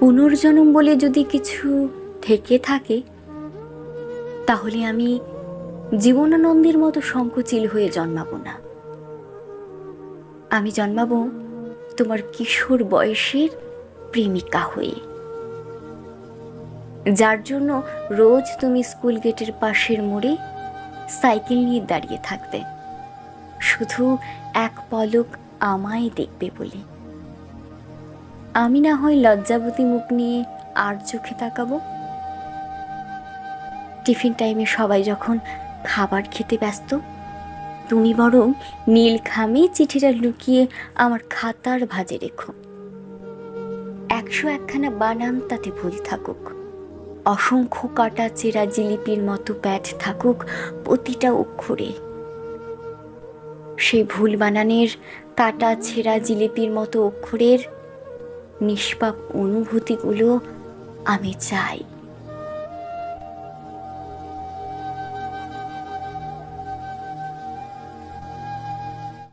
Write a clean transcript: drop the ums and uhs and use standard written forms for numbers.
পুনর্জন্ম বলে যদি কিছু থেকে থাকে, তাহলে আমি জীবনানন্দের মতো শঙ্খচিল হয়ে জন্মাবো না। আমি জন্মাবো তোমার কিশোর বয়সের প্রেমিকা হয়ে, যার জন্য রোজ তুমি স্কুল গেটের পাশের মোড়ে সাইকেল নিয়ে দাঁড়িয়ে থাকবে, শুধু এক পলক আমায় দেখবে বলে। আমি না হয় লজ্জাবতী মুখ নিয়ে আর চোখে তাকাবো। টিফিন টাইমে সবাই যখন খাবার খেতে ব্যস্ত, তুমি বরং নীল খামে চিঠিটা লুকিয়ে আমার খাতার ভাঁজে রেখো। 101খানা বানান তাতে ভুল থাকুক, অসংখ্য কাটা চেরা জিলিপির মতো প্যাট থাকুক প্রতিটা অক্ষরে। সেই ভুল বানানের, কাটা ছেঁড়া জিলিপির মতো অক্ষরের নিষ্পাপ অনুভূতিগুলো আমি চাই।